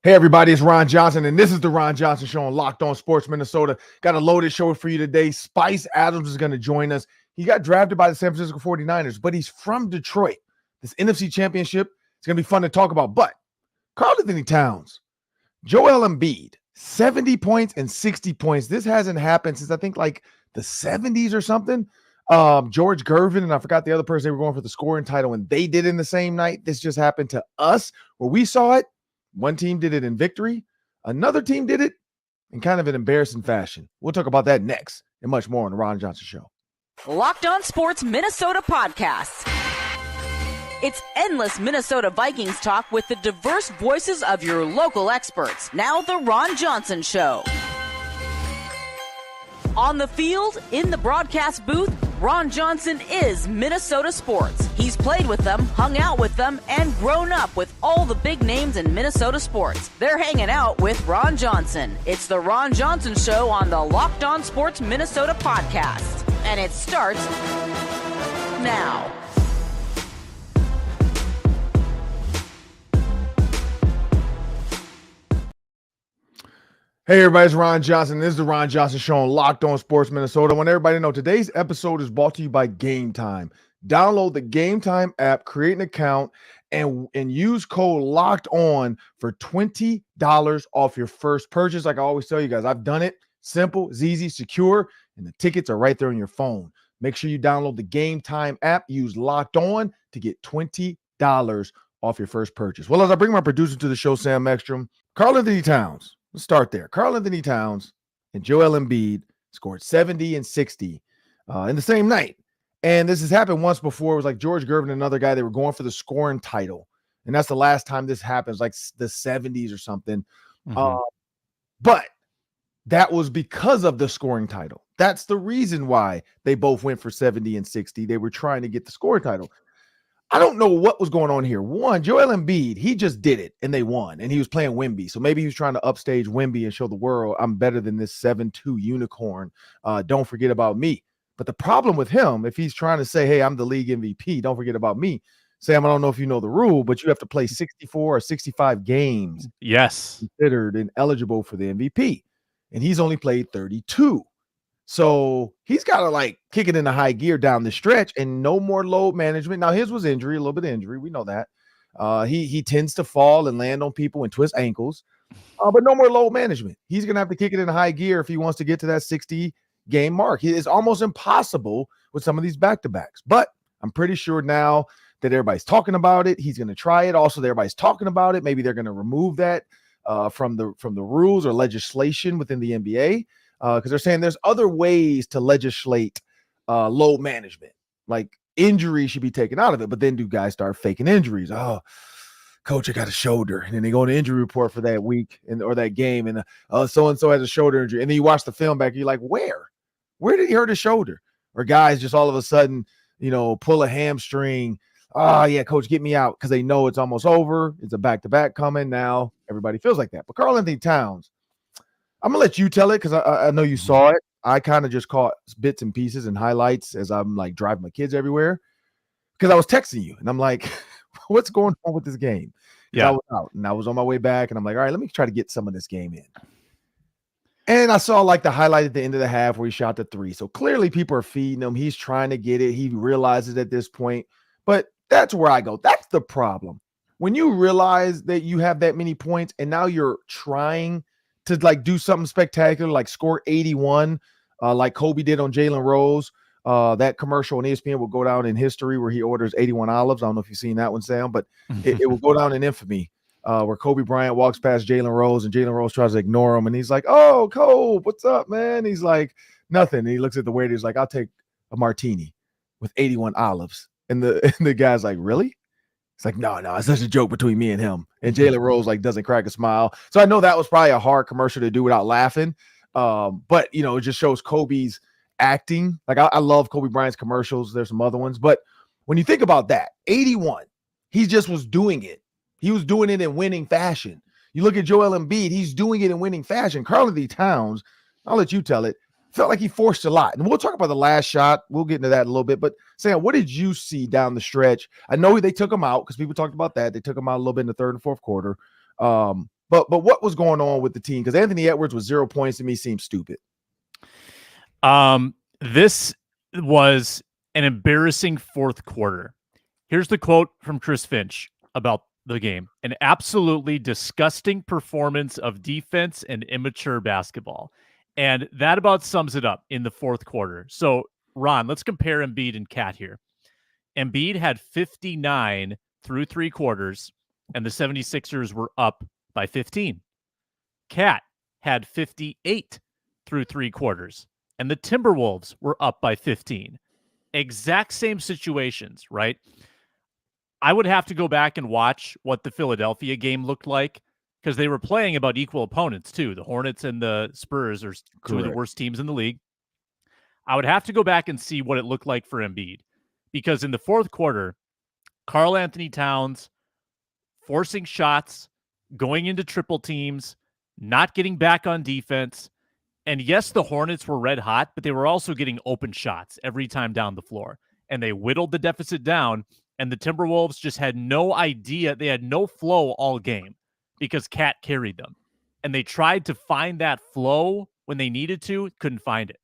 Hey, everybody, it's Ron Johnson, and this is the Ron Johnson Show on Locked On Sports Minnesota. Got a loaded show for you today. Spice Adams is going to join us. He got drafted by the San Francisco 49ers, but he's from Detroit. This NFC Championship is going to be fun to talk about. But Karl-Anthony Towns, Joel Embiid, 70 points and 60 points. This hasn't happened since I think like the 70s or something. George Gervin, and I forgot the other person they were going for the scoring title, and they did it in the same night. This just happened to us where we saw it. One team did it in victory. Another team did it in kind of an embarrassing fashion. We'll talk about that next and much more on the Ron Johnson Show. Locked On Sports Minnesota podcasts. It's endless Minnesota Vikings talk with the diverse voices of your local experts. Now the Ron Johnson Show. On the field, in the broadcast booth, Ron Johnson is Minnesota sports. He's played with them, hung out with them, and grown up with all the big names in Minnesota sports. They're hanging out with Ron Johnson. It's the Ron Johnson Show on the Locked On Sports Minnesota podcast. And it starts now. Hey, everybody, it's Ron Johnson. This is the Ron Johnson Show on Locked On Sports Minnesota. I want everybody to know today's episode is brought to you by Game Time. Download the Game Time app, create an account, and use code Locked On for $20 off your first purchase. Like I always tell you guys, I've done it. Simple, it's easy, secure, and the tickets are right there on your phone. Make sure you download the Game Time app. Use Locked On to get $20 off your first purchase. Well, as I bring my producer to the show, Sam Ekstrom, Karl-Anthony Towns. Let's start there. Karl-Anthony Towns and Joel Embiid scored 70 and 60 in the same night. And this has happened once before. It was like George Gervin and another guy. They were going for the scoring title. And that's the last time this happens, like the 70s or something. But that was because of the scoring title. That's the reason why they both went for 70 and 60. They were trying to get the scoring title. I don't know what was going on here. One, Joel Embiid, he just did it, and they won, and he was playing Wemby. So maybe he was trying to upstage Wemby and show the world, I'm better than this 7-2 unicorn. Don't forget about me. But the problem with him, if he's trying to say, hey, I'm the league MVP, don't forget about me. Sam, I don't know if you know the rule, but you have to play 64 or 65 games. Yes. Considered and eligible for the MVP. And he's only played 32. So he's got to like kick it into high gear down the stretch and no more load management. Now his was injury, a little bit of injury. We know that. He tends to fall and land on people and twist ankles, but no more load management. He's going to have to kick it into high gear if he wants to get to that 60 game mark. It's almost impossible with some of these back-to-backs, but I'm pretty sure now that everybody's talking about it, he's going to try it. Also, that everybody's talking about it. Maybe they're going to remove that from the rules or legislation within the NBA. Because they're saying there's other ways to legislate load management, like injury should be taken out of it. But then do guys start faking injuries? Oh, coach, I got a shoulder, and then they go on the injury report for that week or that game, and so and so has a shoulder injury, and then you watch the film back, and you're like, where did he hurt his shoulder? Or guys just all of a sudden, pull a hamstring. Oh yeah, coach, get me out, because they know it's almost over. It's a back-to-back coming now. Everybody feels like that. But Karl-Anthony Towns, I'm going to let you tell it because I know you saw it. I kind of just caught bits and pieces and highlights as I'm like driving my kids everywhere because I was texting you and I'm like, what's going on with this game? Yeah. I was out and I was on my way back and I'm like, all right, let me try to get some of this game in. And I saw like the highlight at the end of the half where he shot the 3. So clearly people are feeding him. He's trying to get it. He realizes at this point, but that's where I go. That's the problem. When you realize that you have that many points and now you're trying to like do something spectacular, like score 81, like Kobe did on Jalen Rose. That commercial on ESPN will go down in history where he orders 81 olives. I don't know if you've seen that one, Sam, but it will go down in infamy where Kobe Bryant walks past Jalen Rose and Jalen Rose tries to ignore him. And he's like, oh, Kobe, what's up, man? He's like, nothing. And he looks at the waiter. He's like, I'll take a martini with 81 olives. And the guy's like, really? It's like, no, it's such a joke between me and him. And Jalen Rose like doesn't crack a smile. So I know that was probably a hard commercial to do without laughing. But it just shows Kobe's acting. Like I love Kobe Bryant's commercials. There's some other ones. But when you think about that, 81, he just was doing it. He was doing it in winning fashion. You look at Joel Embiid, he's doing it in winning fashion. Karl-Anthony Towns, I'll let you tell it, felt like he forced a lot. And we'll talk about the last shot. We'll get into that in a little bit. But Sam, what did you see down the stretch? I know they took him out because people talked about that. They took him out a little bit in the third and fourth quarter. But what was going on with the team? Because Anthony Edwards with 0 points to me seems stupid. This was an embarrassing fourth quarter. Here's the quote from Chris Finch about the game. An absolutely disgusting performance of defense and immature basketball. And that about sums it up in the fourth quarter. So, Ron, let's compare Embiid and Cat here. Embiid had 59 through 3 quarters, and the 76ers were up by 15. Cat had 58 through 3 quarters, and the Timberwolves were up by 15. Exact same situations, right? I would have to go back and watch what the Philadelphia game looked like because they were playing about equal opponents too. The Hornets and the Spurs are two of the worst teams in the league. I would have to go back and see what it looked like for Embiid because in the fourth quarter, Karl-Anthony Towns forcing shots, going into triple teams, not getting back on defense. And yes, the Hornets were red hot, but they were also getting open shots every time down the floor. And they whittled the deficit down, and the Timberwolves just had no idea. They had no flow all game because Cat carried them. And they tried to find that flow when they needed to, couldn't find it.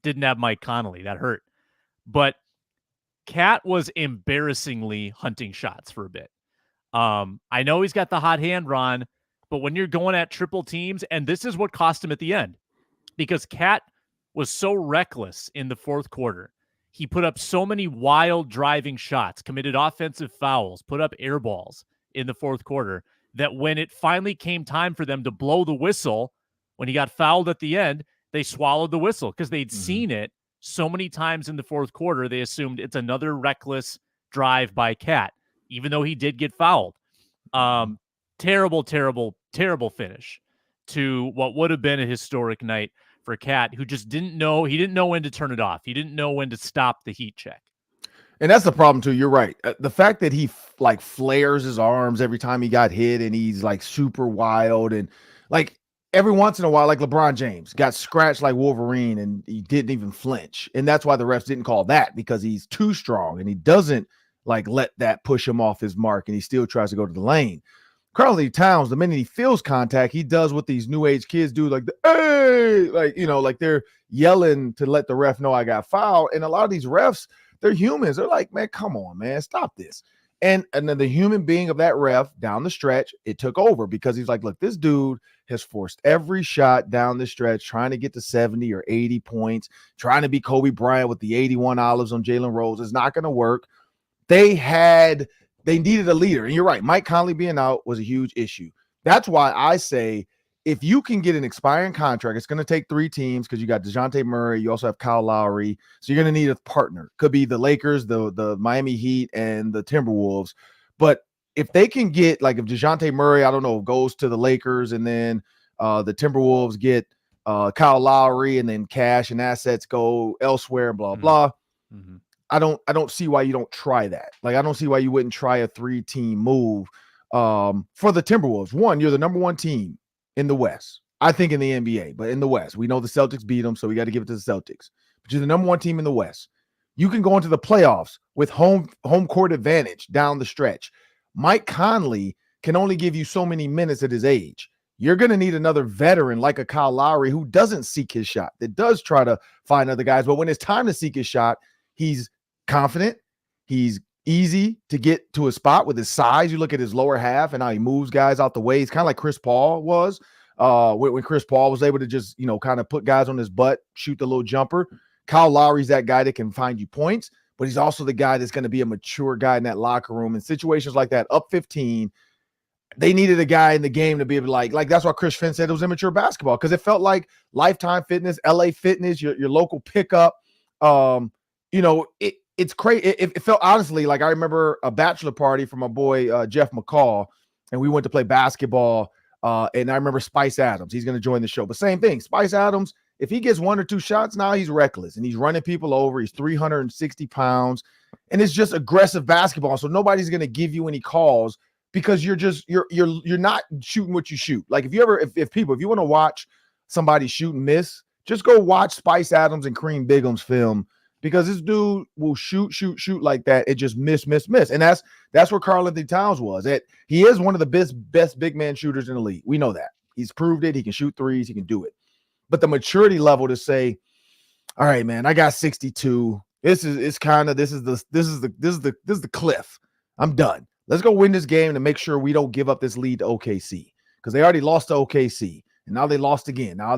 Didn't have Mike Conley. That hurt. But Cat was embarrassingly hunting shots for a bit. I know he's got the hot hand, Ron, but when you're going at triple teams, and this is what cost him at the end, because Cat was so reckless in the fourth quarter. He put up so many wild driving shots, committed offensive fouls, put up air balls in the fourth quarter, that when it finally came time for them to blow the whistle, when he got fouled at the end, they swallowed the whistle because they'd seen it so many times in the fourth quarter. They assumed it's another reckless drive by Cat, even though he did get fouled. Terrible, terrible, terrible finish to what would have been a historic night for Cat, who just didn't know. He didn't know when to turn it off. He didn't know when to stop the heat check. And that's the problem too. You're right. The fact that he like flares his arms every time he got hit, and he's like super wild, and like every once in a while, like LeBron James got scratched like Wolverine, and he didn't even flinch. And that's why the refs didn't call that, because he's too strong and he doesn't like let that push him off his mark, and he still tries to go to the lane. Karl-Anthony Towns, the minute he feels contact, he does what these new age kids do, like the hey, like, you know, like they're yelling to let the ref know I got fouled. And a lot of these refs, they're humans. They're like, man, come on, man, stop this. And then the human being of that ref down the stretch, it took over, because he's like, look, this dude has forced every shot down the stretch, trying to get to 70 or 80 points, trying to be Kobe Bryant with the 81 olives on Jalen Rose. It's not going to work. They needed a leader. And you're right, Mike Conley being out was a huge issue. That's why I say, if you can get an expiring contract, it's going to take 3 teams, because you got DeJounte Murray, you also have Kyle Lowry. So you're going to need a partner. Could be the Lakers, the Miami Heat, and the Timberwolves. But if they can get, like, if DeJounte Murray, I don't know, goes to the Lakers, and then the Timberwolves get Kyle Lowry, and then cash and assets go elsewhere, blah, blah. I don't see why you don't try that. Like, I don't see why you wouldn't try a 3-team move for the Timberwolves. One, you're the number 1 team in the West, I think, in the NBA, but in the West, we know the Celtics beat them, so we got to give it to the Celtics. But you're the number 1 team in the West. You can go into the playoffs with home court advantage down the stretch. Mike Conley can only give you so many minutes at his age. You're going to need another veteran like a Kyle Lowry, who doesn't seek his shot, that does try to find other guys. But when it's time to seek his shot, he's confident. He's easy to get to a spot with his size. You look at his lower half and how he moves guys out the way. He's kind of like Chris Paul was when Chris Paul was able to just, you know, kind of put guys on his butt, shoot the little jumper. Kyle Lowry's that guy that can find you points, but he's also the guy that's going to be a mature guy in that locker room. In situations like that, up 15, they needed a guy in the game to be able to like that's why Chris Finn said it was immature basketball, because it felt like Lifetime Fitness, LA Fitness, your local pickup. You know, it's crazy. It felt, honestly, like I remember a bachelor party for my boy Jeff McCall, and we went to play basketball. And I remember Spice Adams. He's going to join the show. But same thing, Spice Adams, if he gets 1 or 2 shots, now he's reckless, and he's running people over. He's 360 pounds, and it's just aggressive basketball. So nobody's going to give you any calls, because you're not shooting what you shoot. Like, if you want to watch somebody shoot and miss, just go watch Spice Adams and Kareem Bigham's film because this dude will shoot like that and just miss. And that's where Karl-Anthony Towns was. He is one of the best big man shooters in the league. We know that. He's proved it. He can shoot threes. He can do it. But the maturity level to say, all right, man, I got 62. This is the cliff. I'm done. Let's go win this game to make sure we don't give up this lead to OKC, because they already lost to OKC and now they lost again. Now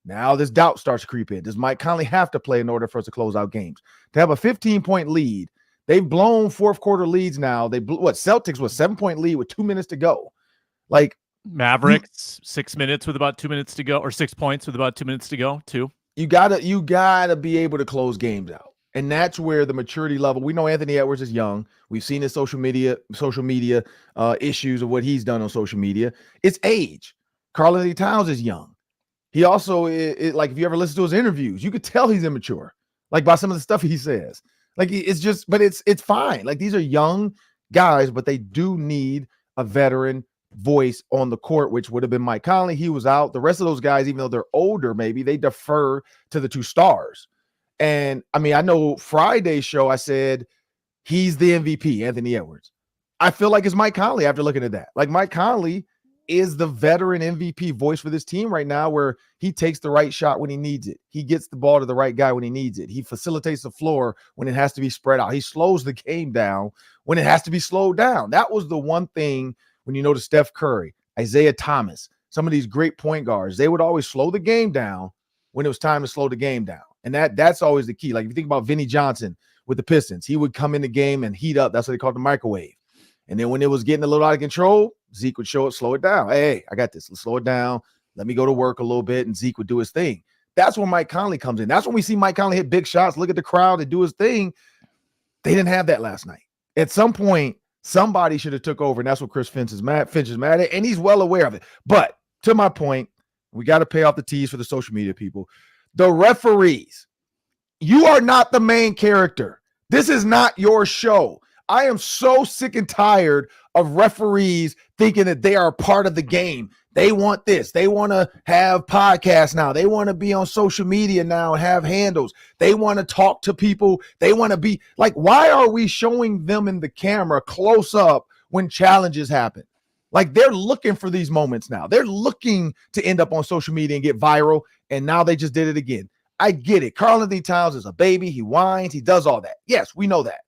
now this doubt starts to creep in. Does Mike Conley have to play in order for us to close out games? To have a 15-point lead, they've blown fourth quarter leads now. They blew Celtics was 7-point lead with 2 minutes to go. Like Mavericks, 6 minutes with about 2 minutes to go, or 6 points with about 2 minutes to go, too. You gotta be able to close games out. And that's where the maturity level, we know Anthony Edwards is young. We've seen his social media issues of what he's done on social media. It's age. Karl-Anthony Towns is young. He also like, if you ever listen to his interviews, you could tell he's immature, like by some of the stuff he says. Like it's fine. Like, these are young guys, but they do need a veteran voice on the court, which would have been Mike Conley. He was out. The rest of those guys, even though they're older, maybe they defer to the two stars. And I mean, I know Friday's show, I said he's the MVP, Anthony Edwards. I feel like it's Mike Conley after looking at that. Like, Mike Conley is the veteran MVP voice for this team right now, where he takes the right shot when he needs it. He gets the ball to the right guy when he needs it. He facilitates the floor when it has to be spread out. He slows the game down when it has to be slowed down. That was the one thing when you notice Steph Curry, Isaiah Thomas, some of these great point guards, they would always slow the game down when it was time to slow the game down. And that's always the key. Like, if you think about Vinnie Johnson with the Pistons, he would come in the game and heat up. That's what they called the microwave. And then when it was getting a little out of control, Zeke would slow it down. Hey, I got this. Let's slow it down. Let me go to work a little bit. And Zeke would do his thing. That's when Mike Conley comes in. That's when we see Mike Conley hit big shots, look at the crowd and do his thing. They didn't have that last night. At some point, somebody should have took over. And that's what Finch is mad at. And he's well aware of it. But to my point, we got to pay off the T's for the social media people. The referees, you are not the main character. This is not your show. I am so sick and tired of referees thinking that they are part of the game. They want this. They want to have podcasts now. They want to be on social media now and have handles. They want to talk to people. They want to be like, why are we showing them in the camera close up when challenges happen? Like, they're looking for these moments now. They're looking to end up on social media and get viral. And now they just did it again. I get it. Karl-Anthony Towns is a baby. He whines. He does all that. Yes, we know that.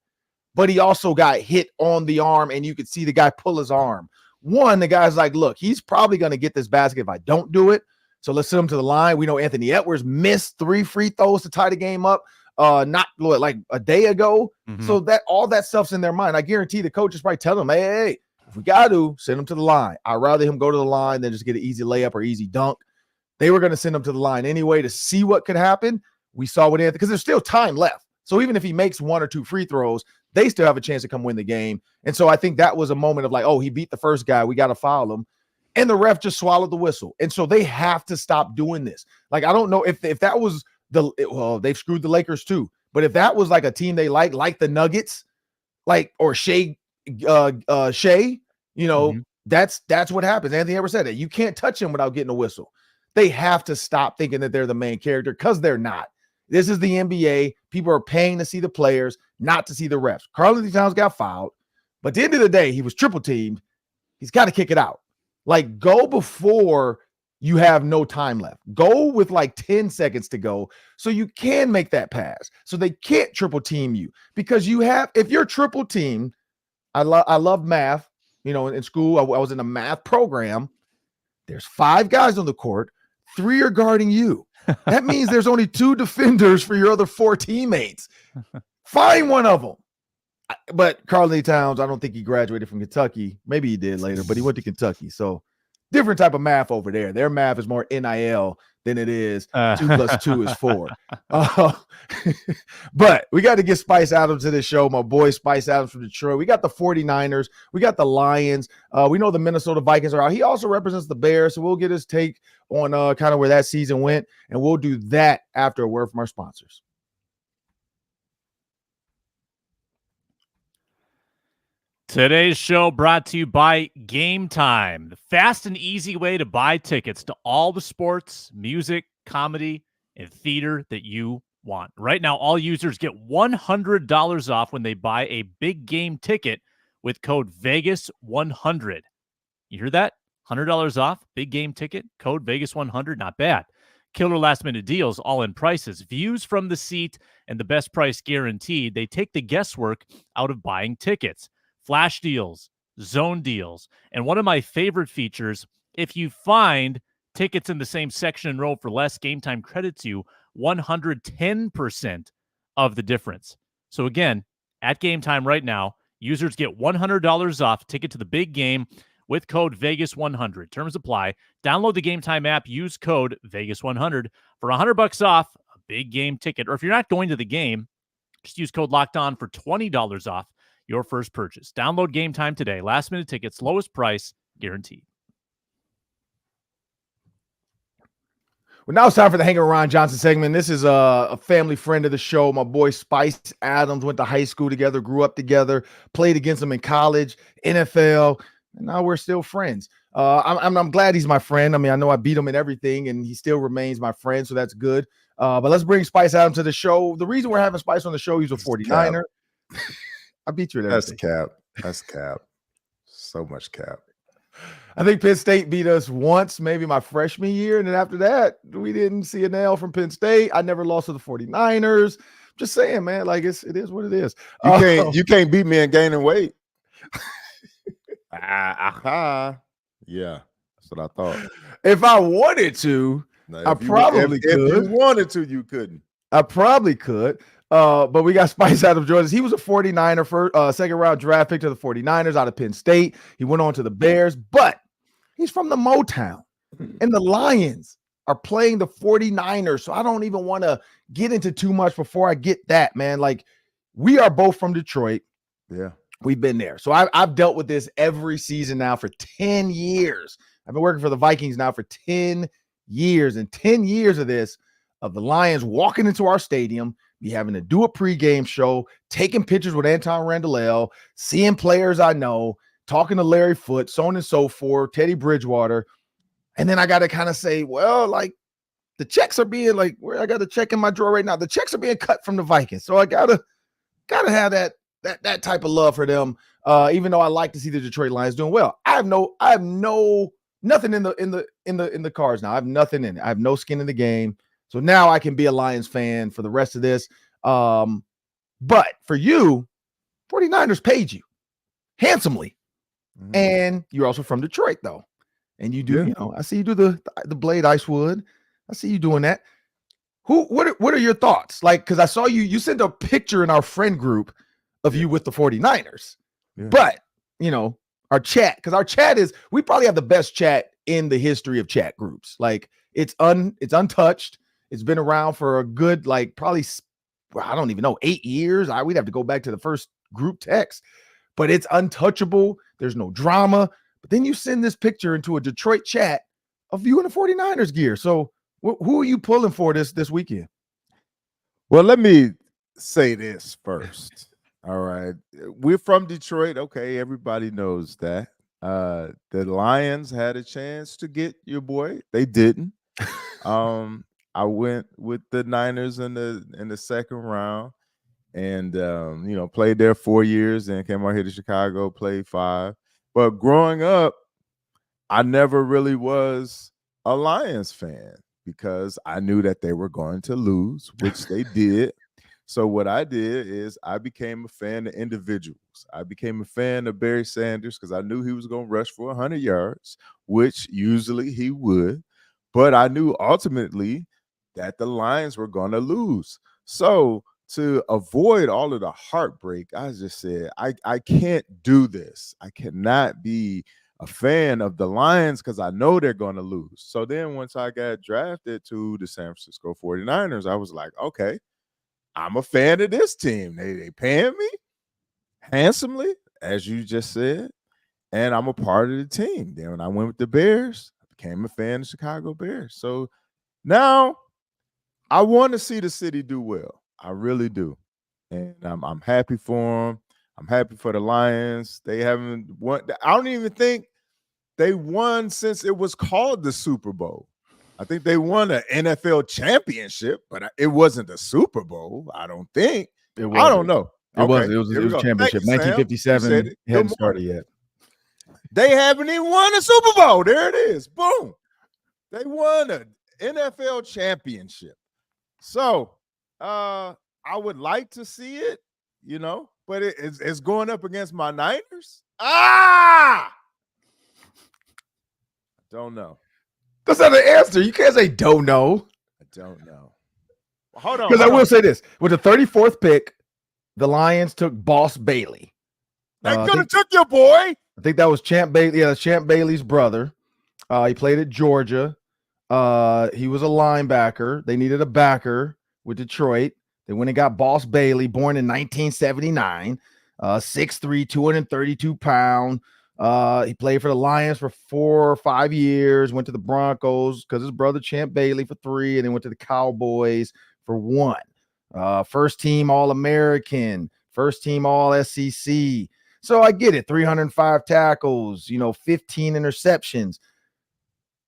But he also got hit on the arm, and you could see the guy pull his arm. The guy's like, look, he's probably going to get this basket if I don't do it. So let's send him to the line. We know Anthony Edwards missed 3 free throws to tie the game up not like a day ago. Mm-hmm. So that all that stuff's in their mind. I guarantee the coach is probably telling him, hey, if we got to, send him to the line. I'd rather him go to the line than just get an easy layup or easy dunk. They were going to send him to the line anyway to see what could happen. We saw what Anthony, because there's still time left. So even if he makes 1 or 2 free throws, they still have a chance to come win the game. And so I think that was a moment of like, oh, he beat the first guy. We got to foul him. And the ref just swallowed the whistle. And so they have to stop doing this. Like, I don't know if that was they've screwed the Lakers too. But if that was like a team they like the Nuggets, like, or Shea, mm-hmm. That's what happens. Anthony Edwards said it. You can't touch him without getting a whistle. They have to stop thinking that they're the main character, because they're not. This is the NBA. People are paying to see the players, not to see the refs. Karl-Anthony Towns got fouled, but at the end of the day, he was triple teamed. He's got to kick it out. Like, go before you have no time left. Go with like 10 seconds to go so you can make that pass. So they can't triple team you, because if you're triple teamed, I love math. You know, in school, I was in a math program. There's 5 guys on the court. 3 are guarding you. That means there's only 2 defenders for your other 4 teammates. Find one of them. But Karl-Anthony Towns, I don't think he graduated from Kentucky. Maybe he did later, but he went to Kentucky. So different type of math over there. Their math is more NIL than it is 2 plus 2 is 4. But we got to get Spice Adams to this show. My boy Spice Adams from Detroit. We got the 49ers. We got the Lions. We know the Minnesota Vikings are out. He also represents the Bears, so we'll get his take on kind of where that season went, and we'll do that after a word from our sponsors. Today's show brought to you by Game Time, the fast and easy way to buy tickets to all the sports, music, comedy, and theater that you want. Right now, all users get $100 off when they buy a big game ticket with code Vegas100. You hear that? $100 off, big game ticket, code Vegas100. Not bad. Killer last minute deals, all in prices, views from the seat, and the best price guaranteed. They take the guesswork out of buying tickets. Flash deals, zone deals, and one of my favorite features, if you find tickets in the same section and row for less, Game Time credits you 110% of the difference. So again, at Game Time right now, users get $100 off ticket to the big game with code Vegas100. Terms apply. Download the Game Time app. Use code Vegas100 for $100 off a big game ticket. Or if you're not going to the game, just use code Locked On for $20 off your first purchase. Download Game Time today. Last minute tickets, lowest price guaranteed. Well, now it's time for the Hanging Around Johnson segment. This is a family friend of the show. My boy Spice Adams went to high school together, grew up together, played against him in college, NFL, and now we're still friends. I'm glad he's my friend. I mean, I know I beat him in everything, and he still remains my friend, so that's good. But let's bring Spice Adams to the show. The reason we're having Spice on the show, he's a 49er. I beat you at everything. That's cap. So much cap. I think Penn State beat us once, maybe my freshman year. And then after that, we didn't see an L from Penn State. I never lost to the 49ers. Just saying, man, like it is what it is. You can't beat me in gaining weight. Yeah, that's what I thought. If I wanted to, I probably could. If you wanted to, you couldn't. I probably could. But we got Spice Adams joining us. He was a 49er for second round draft pick to the 49ers out of Penn State. He went on to the Bears, but he's from the Motown. And the Lions are playing the 49ers. So I don't even want to get into too much before I get that, man. Like, we are both from Detroit. Yeah. We've been there. So I've dealt with this every season now for 10 years. I've been working for the Vikings now for 10 years. And 10 years of this, of the Lions walking into our stadium, be having to do a pregame show, taking pictures with Anton Randall, seeing players I know, talking to Larry Foote, so on and so forth, Teddy Bridgewater. And then I got to kind of say, well, like, the checks are being like, where I got the check in my drawer right now. The checks are being cut from the Vikings. So I gotta have that type of love for them. Even though I like to see the Detroit Lions doing well. I have nothing in the cards now. I have nothing in it. I have no skin in the game. So now I can be a Lions fan for the rest of this. But for you, 49ers paid you handsomely. Mm-hmm. And you're also from Detroit, though. And you do, I see you do the Blade Icewood. I see you doing that. What are your thoughts? Like, because I saw you sent a picture in our friend group of you with the 49ers. Yeah. But, our chat, because our chat we probably have the best chat in the history of chat groups. Like, it's untouched. It's been around for a good, probably, I don't even know, 8 years. We'd have to go back to the first group text, but it's untouchable. There's no drama. But then you send this picture into a Detroit chat of you in the 49ers gear. So who are you pulling for this weekend? Well, let me say this first. All right. We're from Detroit. Okay. Everybody knows that. The Lions had a chance to get your boy. They didn't. I went with the Niners in the second round and, played there 4 years and came out here to Chicago, played 5. But growing up, I never really was a Lions fan because I knew that they were going to lose, which they did. So what I did is I became a fan of individuals. I became a fan of Barry Sanders because I knew he was going to rush for 100 yards, which usually he would. But I knew ultimately that the Lions were going to lose. So to avoid all of the heartbreak, I just said, I can't do this. I cannot be a fan of the Lions because I know they're going to lose. So then once I got drafted to the San Francisco 49ers, I was like, okay, I'm a fan of this team. They paying me handsomely, as you just said, and I'm a part of the team. Then when I went with the Bears, I became a fan of the Chicago Bears. So now I want to see the city do well. I really do. And I'm happy for them. I'm happy for the Lions. They haven't won. I don't even think they won since it was called the Super Bowl. I think they won an NFL championship, but it wasn't the Super Bowl. I don't think. It I don't know. It was a championship. 1957. It hadn't started yet. They haven't even won a Super Bowl. There it is. Boom. They won an NFL championship. So I would like to see it, but it's going up against my Niners. Don't know. That's not an answer. You can't say don't know. I don't know. Well, hold on. Because I will say this. With the 34th pick, the Lions took Boss Bailey. They could have took your boy. I think that was Champ Bailey. Yeah, that's Champ Bailey's brother. He played at Georgia. He was a linebacker. They needed a backer with Detroit. They went and got Boss Bailey, born in 1979. 6'3", 232 pound. He played for the Lions for 4 or 5 years, went to the Broncos because his brother Champ Bailey for 3, and then went to the Cowboys for 1. First team All-American, first team All-SEC. So I get it, 305 tackles, 15 interceptions.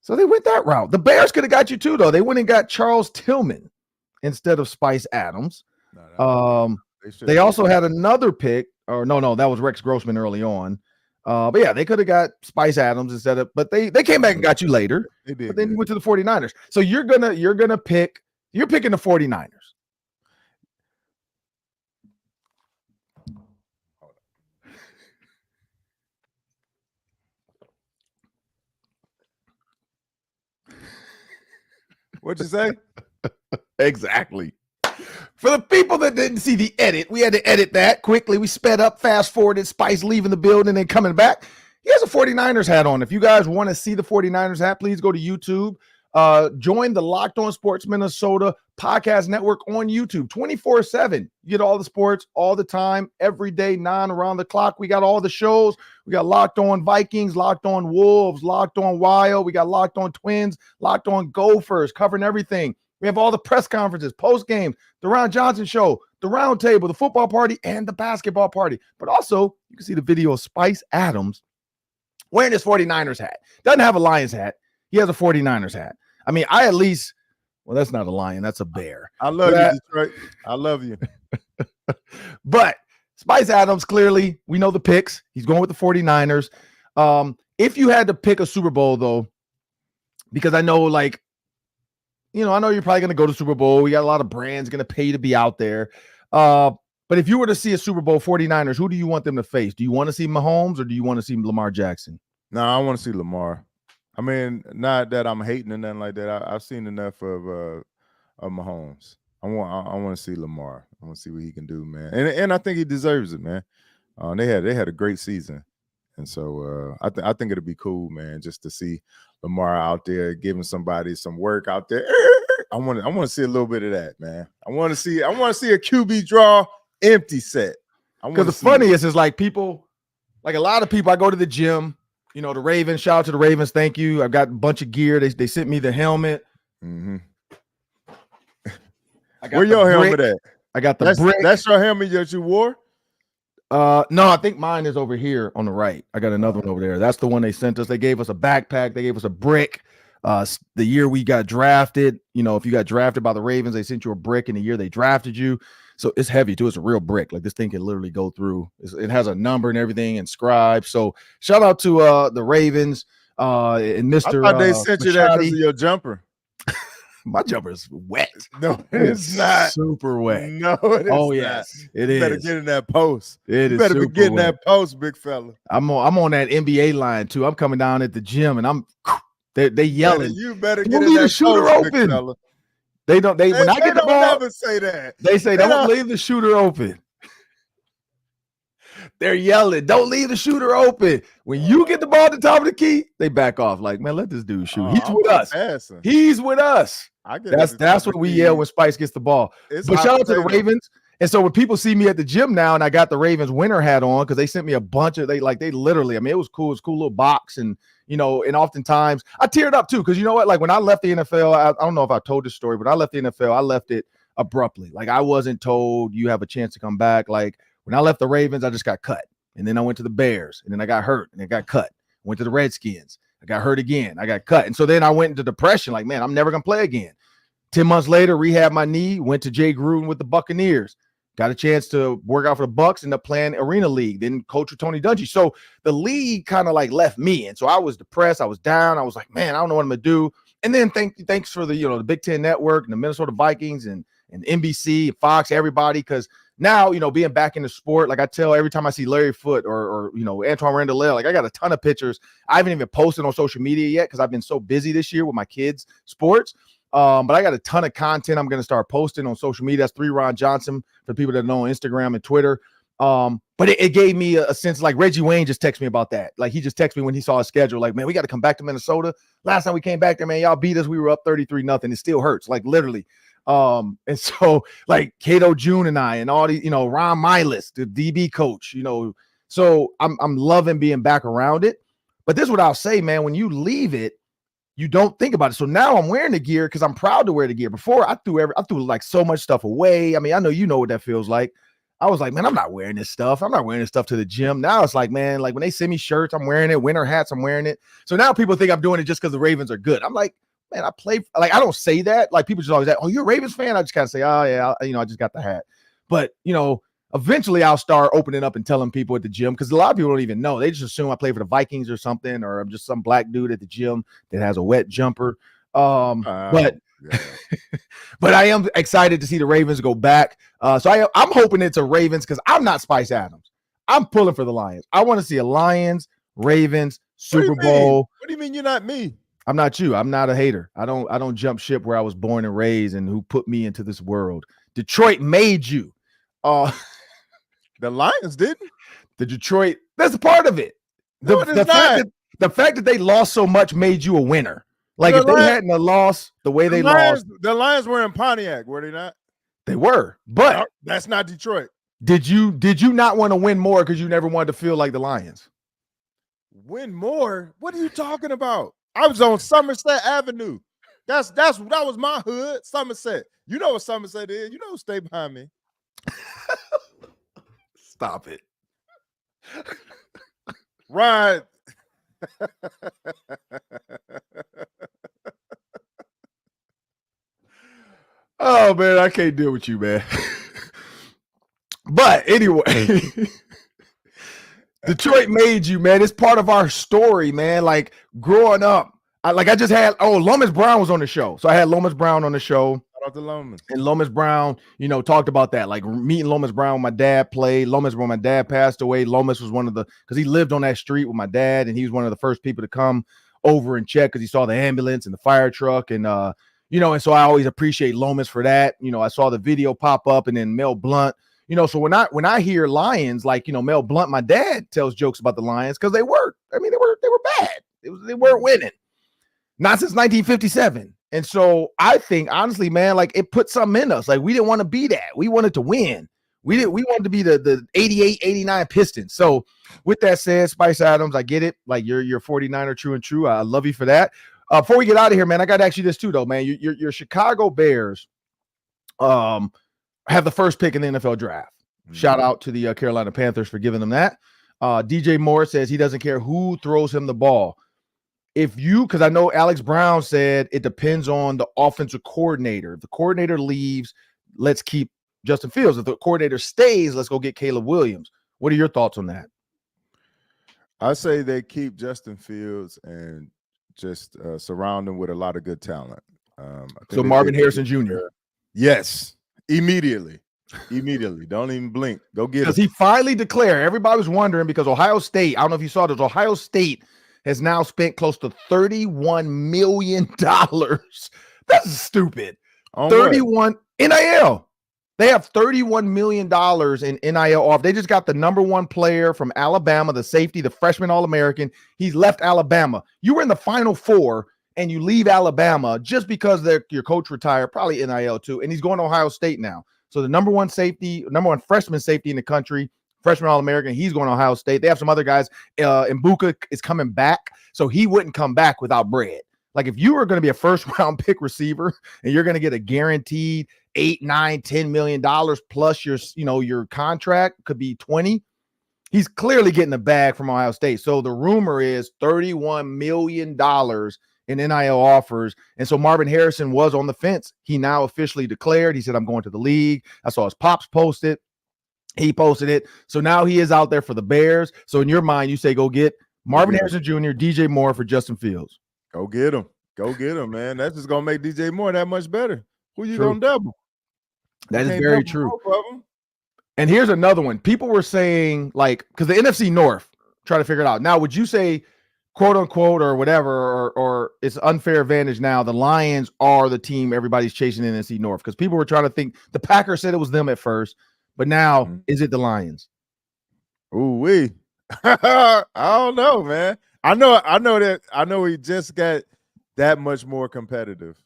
So they went that route. The Bears could have got you too, though. They went and got Charles Tillman instead of Spice Adams. They also had another pick, or no, that was Rex Grossman early on. But yeah, they could have got Spice Adams instead of, but they came back and got you later. They did, but then you went to the 49ers. So you're picking the 49ers. What'd you say? Exactly. For the people that didn't see the edit, we had to edit that quickly. We sped up, fast forwarded, Spice leaving the building and coming back. He has a 49ers hat on. If you guys want to see the 49ers hat, please go to YouTube. Join the Locked On Sports Minnesota podcast network on YouTube 24/7. You get all the sports all the time, every day, 9 around the clock. We got all the shows. We got Locked On Vikings, Locked On Wolves, Locked On Wild. We got Locked On Twins, Locked On Gophers, covering everything. We have all the press conferences, post games, the Ron Johnson show, the round table, the football party, and the basketball party. But also, you can see the video of Spice Adams wearing his 49ers hat. Doesn't have a Lions hat. He has a 49ers hat. I mean, well, that's not a lion. That's a bear. I love you, Detroit. I love you. But Spice Adams, clearly, we know the picks. He's going with the 49ers. If you had to pick a Super Bowl, though, because I know, I know you're probably going to go to Super Bowl. We got a lot of brands going to pay you to be out there. But if you were to see a Super Bowl 49ers, who do you want them to face? Do you want to see Mahomes or do you want to see Lamar Jackson? No, I want to see Lamar. I mean, not that I'm hating or nothing like that. I've seen enough of Mahomes. I want to see Lamar. I want to see what he can do, man. And I think he deserves it, man. They had a great season, and so I think it'll be cool, man, just to see Lamar out there giving somebody some work out there. I want to see a little bit of that, man. I want to see a QB draw empty set. Because the funniest is people, a lot of people. I go to the gym. The Ravens, shout out to the Ravens. Thank you. I've got a bunch of gear. They sent me the helmet. Mm-hmm. Where your helmet at? I got the brick. That's your helmet that you wore? No, I think mine is over here on the right. I got another one over there. That's the one they sent us. They gave us a backpack. They gave us a brick. The year we got drafted, if you got drafted by the Ravens, they sent you a brick in the year they drafted you. So it's heavy too. It's a real brick. This thing can literally go through. It has a number and everything inscribed. So shout out to the Ravens and Mr. I thought they sent you that because of your jumper. My jumper is wet. No, it's not. Super wet. No, it is. Oh, yes, it is. You better get in that post. You better be getting that post, big fella. I'm on that NBA line too. I'm coming down at the gym and they yelling. You better get in that shooter post, open. Big fella. When I get the ball, never say that. They say don't leave the shooter open. They're yelling, don't leave the shooter open. When you get the ball at the top of the key, they back off. Man, let this dude shoot. He's with us. Passing. He's with us. That's what we yell when Spice gets the ball. But shout out to the Ravens. And so when people see me at the gym now, and I got the Ravens winter hat on because they sent me a bunch of they literally. I mean, it was cool. It's a cool little box, and and oftentimes I teared up too because you know what? When I left the NFL, I don't know if I told this story, but I left the NFL. I left it abruptly. I wasn't told you have a chance to come back. When I left the Ravens, I just got cut, and then I went to the Bears, and then I got hurt, and I got cut. Went to the Redskins. I got hurt again. I got cut. And so then I went into depression. Like, man, I'm never going to play again. 10 months later, rehab my knee, went to Jay Gruden with the Buccaneers. Got a chance to work out for the Bucks, ended up playing Arena League, then coach with Tony Dungy. So the league kind of like left me. And so I was depressed. I was down. I was like, man, I don't know what I'm going to do. And then thanks for the, the Big Ten Network and the Minnesota Vikings and NBC, Fox, everybody. Because now, being back in the sport, like I tell every time I see Larry Foote or Antoine Randall, like I got a ton of pictures. I haven't even posted on social media yet because I've been so busy this year with my kids' sports. But I got a ton of content I'm going to start posting on social media. That's 3 Ron Johnson for people that know on Instagram and Twitter. But it gave me a sense, like Reggie Wayne just texted me about that. Like he just texted me when he saw his schedule, like, man, we got to come back to Minnesota. Last time we came back there, man, y'all beat us. We were up 33-0. It still hurts, like literally. And so like Cato June and I and all these, Ron Milas, the DB coach, so I'm loving being back around it. But this is what I'll say, man, when you leave it, you don't think about it. So now I'm wearing the gear because I'm proud to wear the gear. Before I threw like so much stuff away. I mean, I know what that feels like. I was like, man, I'm not wearing this stuff. I'm not wearing this stuff to the gym. Now it's like, man, like when they send me shirts, I'm wearing it. Winter hats, I'm wearing it. So now people think I'm doing it just because the Ravens are good. I'm like, man, I play. Like I don't say that. Like people just always say, oh, you're a Ravens fan. I just kind of say, oh yeah, I just got the hat. But eventually I'll start opening up and telling people at the gym because a lot of people don't even know. They just assume I play for the Vikings or something, or I'm just some black dude at the gym that has a wet jumper. But I am excited to see the Ravens go back. So I'm hoping it's a Ravens because I'm not Spice Adams. I'm pulling for the Lions. I want to see a Lions, Ravens, Super Bowl. What do you mean you're not me? I'm not you. I'm not a hater. I don't jump ship where I was born and raised and who put me into this world. Detroit made you. The Lions didn't. The Detroit, that's a part of it. The fact that they lost so much made you a winner. Like if they hadn't lost the way they lost. The Lions were in Pontiac, were they not? They were, but no, that's not Detroit. Did you not want to win more because you never wanted to feel like the Lions? Win more? What are you talking about? I was on Somerset Avenue. That was my hood, Somerset. You know what Somerset is. You know who stay behind me. Stop it. Right. Oh man, I can't deal with you, man. But anyway, Detroit made you, man. It's part of our story, man. Like growing up, I just had Lomas Brown was on the show, so I had Lomas Brown on the show. Shout out to Lomas. And Lomas Brown, talked about that, like meeting Lomas Brown. My dad played Lomas when my dad passed away. Lomas was because he lived on that street with my dad, and he was one of the first people to come over and check because he saw the ambulance and the fire truck, and and so I always appreciate Lomas for that. I saw the video pop up, and then Mel Blount. So when I hear Lions, like Mel Blount, my dad tells jokes about the Lions because they were bad. They weren't winning, not since 1957. And so I think honestly, man, like it put something in us. Like we didn't want to be that. We wanted to win. We wanted to be the 88, 89 Pistons. So with that said, Spice Adams, I get it. Like you're 49er true and true. I love you for that. Before we get out of here, man, I got to ask you this too, though, man. Your Chicago Bears have the first pick in the NFL draft. Mm-hmm. Shout out to the Carolina Panthers for giving them that. DJ Moore says he doesn't care who throws him the ball. Because I know Alex Brown said it depends on the offensive coordinator. If the coordinator leaves, let's keep Justin Fields. If the coordinator stays, let's go get Caleb Williams. What are your thoughts on that? I say they keep Justin Fields and just surround him with a lot of good talent. So Marvin Harrison Jr. Yes, immediately. Don't even blink. Go get it. Because he finally declared. Everybody was wondering because Ohio State, I don't know if you saw this, Ohio State has now spent close to $31 million. That's stupid. 31 NIL. They have $31 million in NIL off. They just got the number one player from Alabama, the safety, the freshman All-American. He's left Alabama. You were in the Final Four, and you leave Alabama just because your coach retired, probably NIL too, and he's going to Ohio State now. So the number one freshman safety in the country, freshman All-American, he's going to Ohio State. They have some other guys. Mbuka is coming back, so he wouldn't come back without bread. Like if you were going to be a first-round pick receiver and you're going to get a guaranteed $8, $9, $10 million plus your contract could be 20. He's clearly getting a bag from Ohio State. So the rumor is $31 million in NIL offers. And so Marvin Harrison was on the fence. He now officially declared. He said, I'm going to the league. I saw his pops post it. He posted it. So now he is out there for the Bears. So in your mind, you say, go get Marvin Harrison Jr., DJ Moore for Justin Fields. Go get him. Go get him, man. That's just going to make DJ Moore that much better. Who you going to double? That is very true. Both of them. And here's another one. People were saying, like, because the NFC North, try to figure it out. Now, would you say, quote unquote, or whatever, or it's unfair advantage now, the Lions are the team everybody's chasing in the NFC North? Because people were trying to think, the Packers said it was them at first, but now is it the Lions? Ooh-wee. I don't know, man. I know he just got that much more competitive,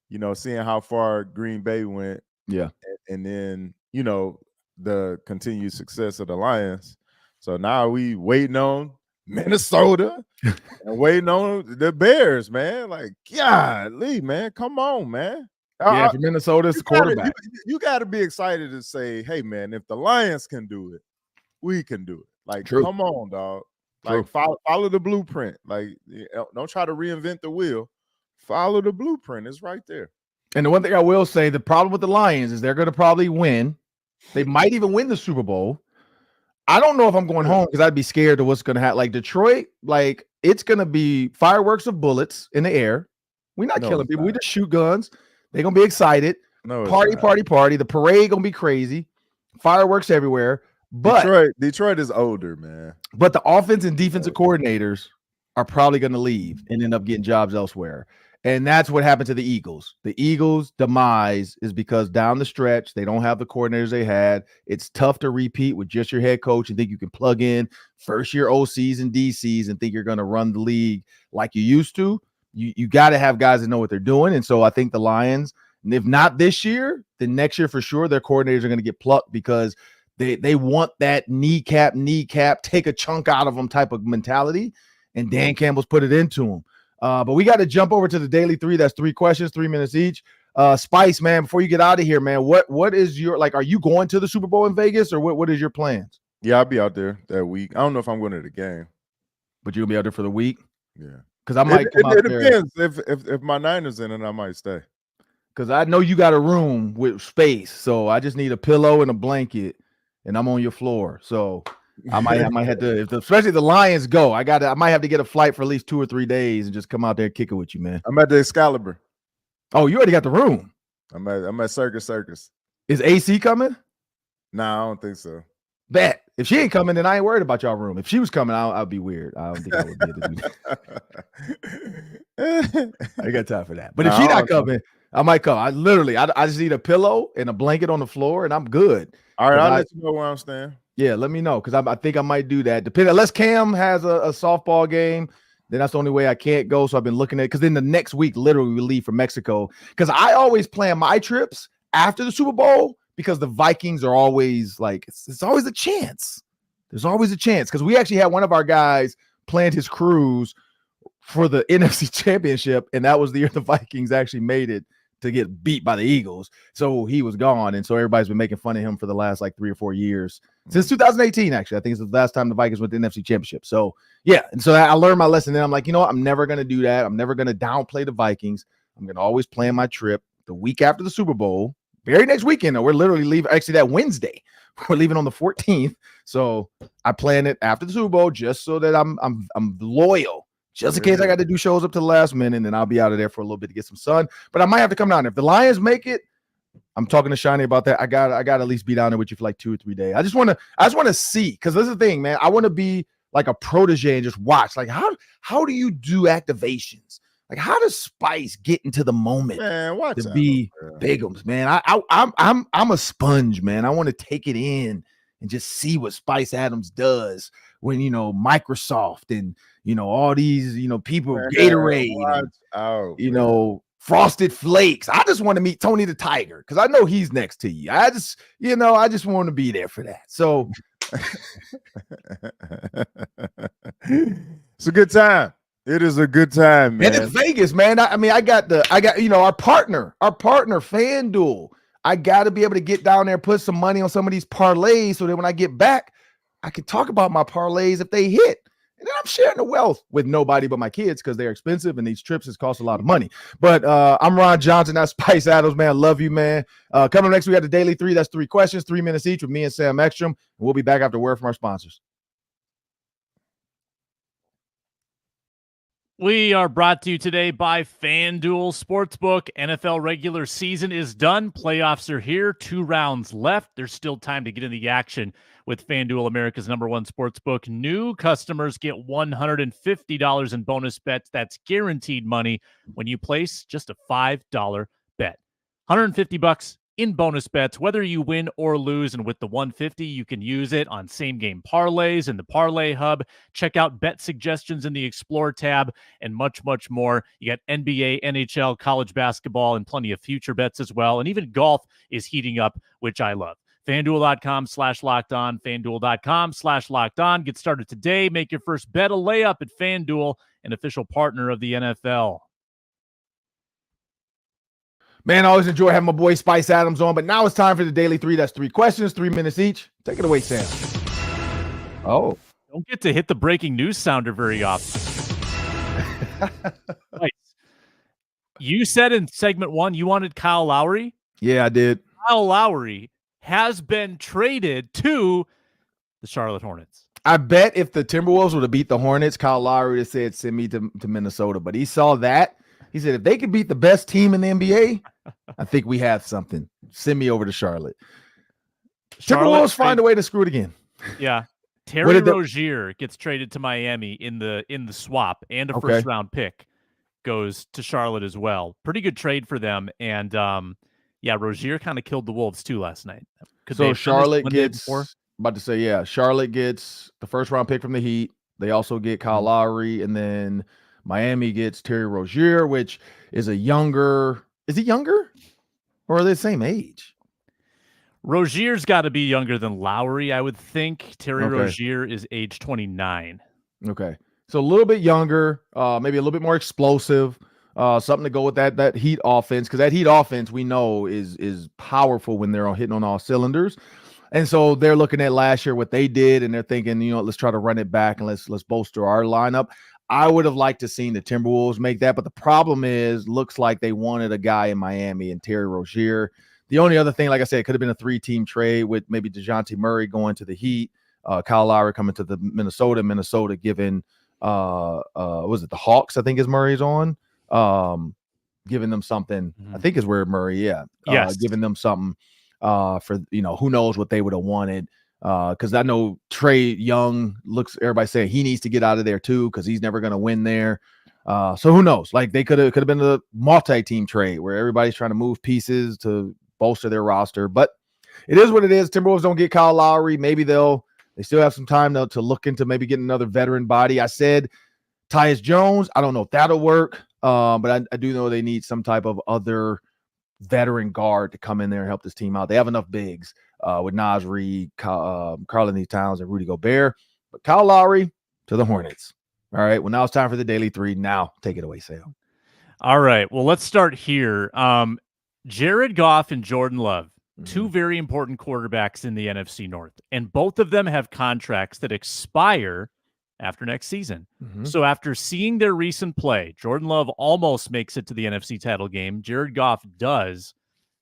you know, seeing how far Green Bay went. Yeah. And then, you know, the continued success of the Lions. So now we waiting on Minnesota and waiting on the Bears, man. Like, golly, man, come on, man. Yeah, for Minnesota's quarterback. You got to be excited to say, hey, man, if the Lions can do it, we can do it. Like, come on, dog. Like, follow the blueprint. Like, don't try to reinvent the wheel. Follow the blueprint. It's right there. And the one thing I will say, the problem with the Lions is they're going to probably win. They might even win the Super Bowl. I don't know if I'm going home because I'd be scared of what's going to happen. Like Detroit, like it's going to be fireworks of bullets in the air. We're not killing people. We just shoot guns. They're going to be excited. Party. The parade going to be crazy. Fireworks everywhere. But Detroit is older, man. But the offense and defensive coordinators are probably going to leave and end up getting jobs elsewhere. And that's what happened to the Eagles. The Eagles' demise is because down the stretch, they don't have the coordinators they had. It's tough to repeat with just your head coach and think you can plug in first-year OCs and DCs and think you're going to run the league like you used to. You got to have guys that know what they're doing. And so I think the Lions, if not this year, then next year for sure, their coordinators are going to get plucked because they want that kneecap, take a chunk out of them type of mentality. And Dan Campbell's put it into them. But we got to jump over to the Daily 3. That's 3 questions, 3 minutes each. Spice, man, before you get out of here, man, what is your, like, are you going to the Super Bowl in Vegas or what is your plans? Yeah, I'll be out there that week. I don't know if I'm going to the game. But you'll be out there for the week? Yeah. Because I might come out there. It depends. If my Niners in it, I might stay. Because I know you got a room with space, so I just need a pillow and a blanket, and I'm on your floor. So I might have to, especially the Lions go. I might have to get a flight for at least 2 or 3 days and just come out there and kick it with you, man. I'm at the Excalibur. Oh, you already got the room. I'm at Circus. Is AC coming? Nah, I don't think so. Bet. If she ain't coming, then I ain't worried about y'all room. If she was coming, I'd be weird. I don't think I would be able to do that. I got time for that. But if she's not coming, I might come. I just need a pillow and a blanket on the floor, and I'm good. All right, I'll let you know where I'm staying. Yeah, let me know because I think I might do that. Depending, unless Cam has a softball game, then that's the only way I can't go. So I've been looking at because then the next week, literally, we leave for Mexico because I always plan my trips after the Super Bowl because the Vikings are always like it's always a chance. There's always a chance because we actually had one of our guys planned his cruise for the NFC Championship, and that was the year the Vikings actually made it to get beat by the Eagles. So he was gone, and so everybody's been making fun of him for the last like 3 or 4 years. Since 2018, actually. I think it's the last time the Vikings went to the NFC Championship. So, yeah. And so I learned my lesson. Then I'm like, you know what? I'm never going to do that. I'm never going to downplay the Vikings. I'm going to always plan my trip the week after the Super Bowl. Very next weekend, though. We're literally leaving. Actually, that Wednesday. We're leaving on the 14th. So I plan it after the Super Bowl just so that I'm loyal. Just in case I got to do shows up to the last minute, and then I'll be out of there for a little bit to get some sun. But I might have to come down. If the Lions make it, I'm talking to Shiny about that. I got to at least be down there with you for like 2 or 3 days. I just want to see, because this is the thing, man. I want to be like a protege and just watch. Like, how do you do activations? Like, how does Spice get into the moment to be Bigums, man? I'm a sponge, man. I want to take it in and just see what Spice Adams does when, Microsoft and, all these, people, Gatorade, and, Frosted Flakes. I just want to meet Tony the Tiger because I know he's next to you. I just want to be there for that. So it's a good time. It is a good time, man. And it's Vegas, man. I got our partner, FanDuel. I got to be able to get down there and put some money on some of these parlays so that when I get back, I can talk about my parlays if they hit. And then I'm sharing the wealth with nobody but my kids because they're expensive and these trips has cost a lot of money. But I'm Ron Johnson. That's Spice Adams, man. Love you, man. Coming next, we got the Daily 3. That's 3 questions, 3 minutes each with me and Sam Ekstrom. And we'll be back after a word from our sponsors. We are brought to you today by FanDuel Sportsbook. NFL regular season is done. Playoffs are here. 2 rounds left. There's still time to get in the action with FanDuel, America's #1 sportsbook. New customers get $150 in bonus bets. That's guaranteed money when you place just a $5 bet. $150 in bonus bets, whether you win or lose. And with the $150, you can use it on same-game parlays in the Parlay Hub. Check out bet suggestions in the Explore tab and much, much more. You got NBA, NHL, college basketball, and plenty of future bets as well. And even golf is heating up, which I love. FanDuel.com/lockedon, FanDuel.com/lockedon. Get started today. Make your first bet a layup at FanDuel, an official partner of the NFL. Man, I always enjoy having my boy Spice Adams on, but now it's time for the Daily 3. That's 3 questions, 3 minutes each. Take it away, Sam. Oh. Don't get to hit the breaking news sounder very often. Nice. You said in segment 1 you wanted Kyle Lowry. Yeah, I did. Kyle Lowry has been traded to the Charlotte Hornets. I bet if the Timberwolves would have beat the Hornets, Kyle Lowry would have said, send me to Minnesota. But he saw that. He said, if they could beat the best team in the NBA, I think we have something. Send me over to Charlotte. Timberwolves find a way to screw it again. Yeah. Terry Rozier gets traded to Miami in the swap, and a first round pick goes to Charlotte as well. Pretty good trade for them. And Rozier kind of killed the Wolves too last night. So Charlotte gets Charlotte gets the first round pick from the Heat. They also get Kyle Lowry, and then Miami gets Terry Rozier, which is a younger. Is he younger? Or are they the same age? Rozier's got to be younger than Lowry, I would think. Terry Rozier is age 29. Okay. So a little bit younger, maybe a little bit more explosive, something to go with that Heat offense, because that Heat offense we know is powerful when they're hitting on all cylinders. And so they're looking at last year what they did, and they're thinking, let's try to run it back and let's bolster our lineup. I would have liked to seen the Timberwolves make that, but the problem is, looks like they wanted a guy in Miami and Terry Rozier. The only other thing, like I said, it could have been a 3-team trade with maybe DeJounte Murray going to the Heat, Kyle Lowry coming to the Minnesota giving was it the Hawks, I think is Murray's on, giving them something. I think is where Murray, giving them something for who knows what they would have wanted. Because I know Trae Young everybody saying he needs to get out of there too, because he's never going to win there. So who knows? Like they could have been a multi-team trade where everybody's trying to move pieces to bolster their roster. But it is what it is. Timberwolves don't get Kyle Lowry. Maybe they still have some time to look into maybe getting another veteran body. I said Tyus Jones. I don't know if that'll work, but I do know they need some type of other veteran guard to come in there and help this team out. They have enough bigs with Naz Reid, Karl-Anthony Towns, and Rudy Gobert. But Kyle Lowry to the Hornets. All right. Well, now it's time for the Daily 3. Now take it away, Sam. All right. Well, let's start here. Jared Goff and Jordan Love, two very important quarterbacks in the NFC North, and both of them have contracts that expire after next season. So after seeing their recent play, Jordan Love almost makes it to the NFC title game. Jared Goff does.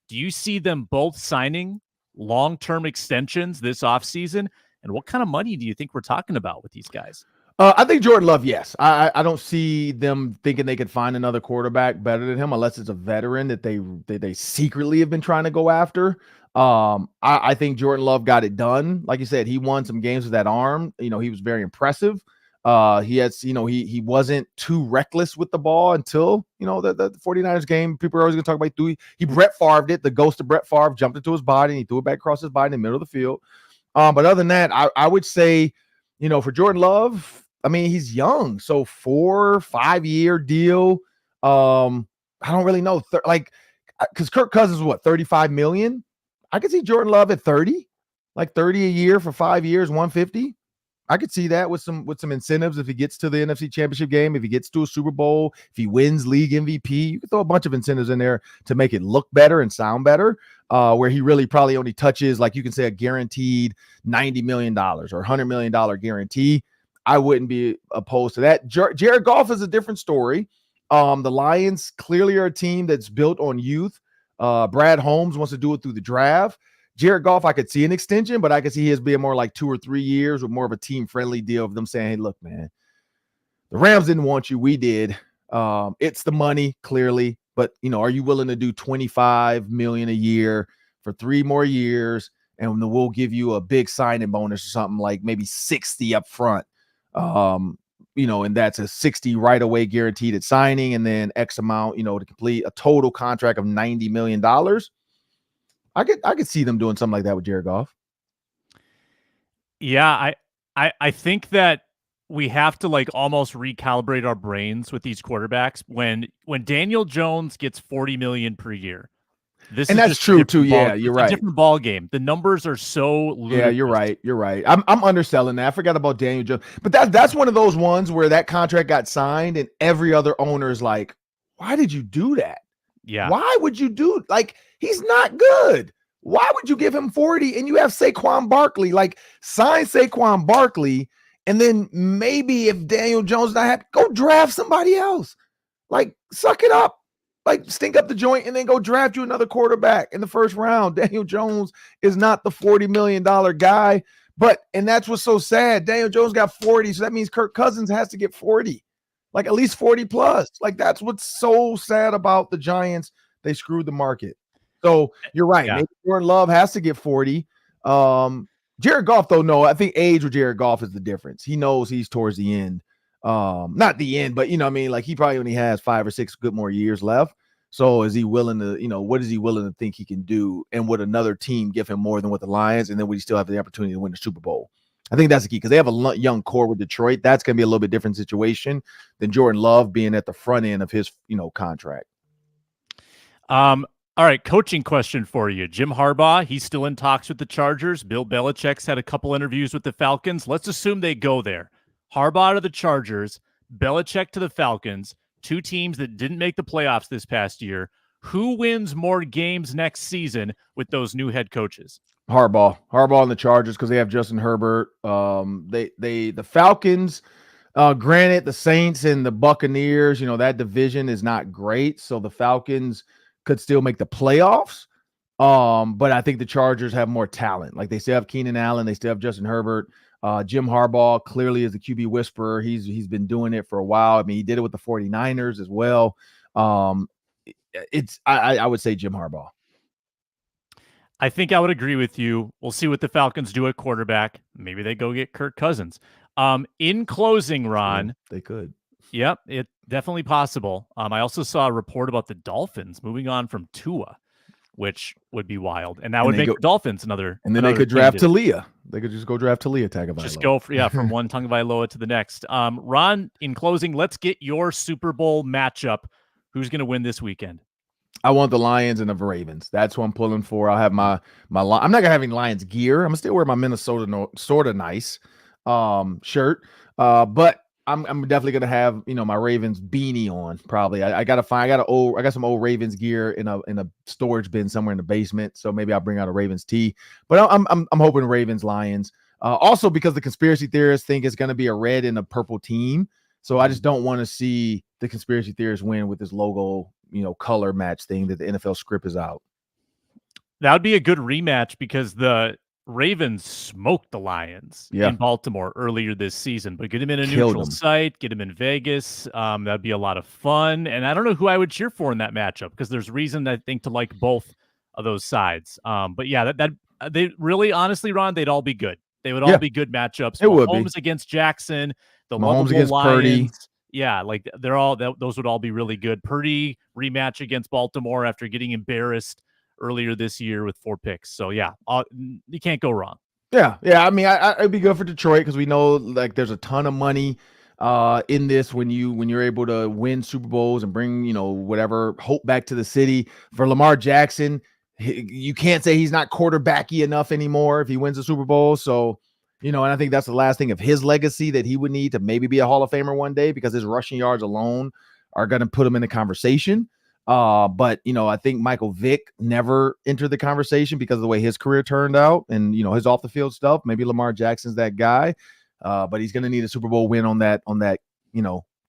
Do you see them both signing long-term extensions this offseason? And what kind of money do you think we're talking about with these guys? I think Jordan Love, yes. I don't see them thinking they could find another quarterback better than him unless it's a veteran that they secretly have been trying to go after. I think Jordan Love got it done. Like you said, he won some games with that arm. He was very impressive. He wasn't too reckless with the ball until, the 49ers game. People are always going to talk about he Brett Favre'd it. The ghost of Brett Favre jumped into his body and he threw it back across his body in the middle of the field. But other than that, I would say, for Jordan Love, I mean, he's young. So 4-5 year deal. I don't really know. Because Kirk Cousins is what, $35 million? I could see Jordan Love at 30, like 30 a year for 5 years, 150. I could see that with some incentives if he gets to the NFC Championship game, if he gets to a Super Bowl, if he wins league MVP. You can throw a bunch of incentives in there to make it look better and sound better, where he really probably only touches, like you can say, a guaranteed $90 million or $100 million guarantee. I wouldn't be opposed to that. Jared Goff is a different story. The Lions clearly are a team that's built on youth. Brad Holmes wants to do it through the draft. Jared Goff, I could see an extension, but I could see his being more like 2 or 3 years with more of a team-friendly deal of them saying, hey, look, man, the Rams didn't want you. We did. It's the money, clearly. But, are you willing to do $25 million a year for 3 more years? And we'll give you a big signing bonus or something like maybe 60 up front. And that's a 60 right away guaranteed at signing, and then X amount, to complete a total contract of $90 million. I could see them doing something like that with Jared Goff. Yeah, I think that we have to almost recalibrate our brains with these quarterbacks. When Daniel Jones gets $40 million per year, that's true too. Yeah, you're right. It's a different ball game. The numbers are so ludicrous. Yeah, you're right. I'm underselling that. I forgot about Daniel Jones, but that's one of those ones where that contract got signed and every other owner is like, why did you do that? Yeah. Why would you do he's not good. Why would you give him 40 and you have Saquon Barkley? Sign Saquon Barkley, and then maybe if Daniel Jones is not happy, go draft somebody else. Suck it up. Stink up the joint and then go draft you another quarterback in the first round. Daniel Jones is not the $40 million guy. And that's what's so sad. Daniel Jones got 40, so that means Kirk Cousins has to get 40. At least 40 plus. That's what's so sad about the Giants. They screwed the market. So you're right. Yeah. Maybe Jordan Love has to get 40. Jared Goff, though, no. I think age with Jared Goff is the difference. He knows he's towards the end. Not the end, but he probably only has 5 or 6 good more years left. So is he willing to, what is he willing to think he can do? And would another team give him more than with the Lions? And then would he still have the opportunity to win the Super Bowl? I think that's the key because they have a young core with Detroit. That's going to be a little bit different situation than Jordan Love being at the front end of his, contract. All right, coaching question for you. Jim Harbaugh, he's still in talks with the Chargers. Bill Belichick's had a couple interviews with the Falcons. Let's assume they go there. Harbaugh to the Chargers, Belichick to the Falcons, 2 teams that didn't make the playoffs this past year. Who wins more games next season with those new head coaches? Harbaugh and the Chargers because they have Justin Herbert. The Falcons, granted, the Saints and the Buccaneers, that division is not great. So the Falcons could still make the playoffs. But I think the Chargers have more talent. They still have Keenan Allen. They still have Justin Herbert. Jim Harbaugh clearly is the QB whisperer. He's been doing it for a while. I mean, he did it with the 49ers as well. I would say Jim Harbaugh. I think I would agree with you. We'll see what the Falcons do at quarterback. Maybe they go get Kirk Cousins. In closing, Ron. They could. Yep, it's definitely possible. I also saw a report about the Dolphins moving on from Tua, which would be wild. And that would make the Dolphins another. And then they could draft Talia. They could just go draft Talia Tagovailoa. Just go from one Tagovailoa to the next. Ron, in closing, let's get your Super Bowl matchup. Who's going to win this weekend? I want the Lions and the Ravens. That's what I'm pulling for. I'll have my I'm not going to have any Lions gear. I'm going to still wear my Minnesota sort of nice shirt. But I'm definitely gonna have my Ravens beanie on. Probably I got some old Ravens gear in a storage bin somewhere in the basement. So maybe I'll bring out a Ravens tee. But I'm hoping Ravens Lions. Also because the conspiracy theorists think it's gonna be a red and a purple team. So I just don't want to see the conspiracy theorists win with this logo color match thing that the NFL script is out. That would be a good rematch because the Ravens smoked the Lions in Baltimore earlier this season, but get them in a neutral site, get them in Vegas. That'd be a lot of fun. And I don't know who I would cheer for in that matchup because there's reason I think to like both of those sides. But yeah, that they really, honestly, Ron, they'd all be good. They would all be good matchups. It would be. Mahomes against Jackson, the Mahomes against Lions. Purdy. Yeah, those would all be really good. Purdy rematch against Baltimore after getting embarrassed earlier this year with 4 picks. So yeah, you can't go wrong. Yeah. I mean, it'd be good for Detroit because we know there's a ton of money in this when you're able to win Super Bowls and bring whatever hope back to the city. For Lamar Jackson, you can't say he's not quarterbacky enough anymore if he wins the Super Bowl. So And I think that's the last thing of his legacy that he would need to maybe be a Hall of Famer one day, because his rushing yards alone are going to put him in the conversation. But I think Michael Vick never entered the conversation because of the way his career turned out and, his off the field stuff. Maybe Lamar Jackson's that guy. But he's going to need a Super Bowl win on that,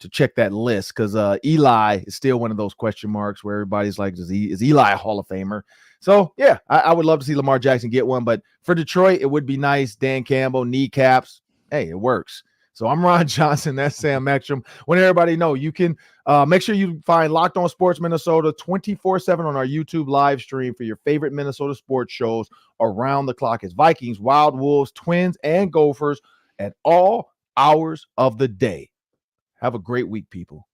to check that list, because Eli is still one of those question marks where everybody's like, is Eli a Hall of Famer? So, yeah, I would love to see Lamar Jackson get one. But for Detroit, it would be nice. Dan Campbell, kneecaps. Hey, it works. So I'm Ron Johnson. That's Sam Ekstrom. Want everybody know you can make sure you find Locked On Sports Minnesota 24/7 on our YouTube live stream for your favorite Minnesota sports shows around the clock. It's Vikings, Wild Wolves, Twins, and Gophers at all hours of the day. Have a great week, people.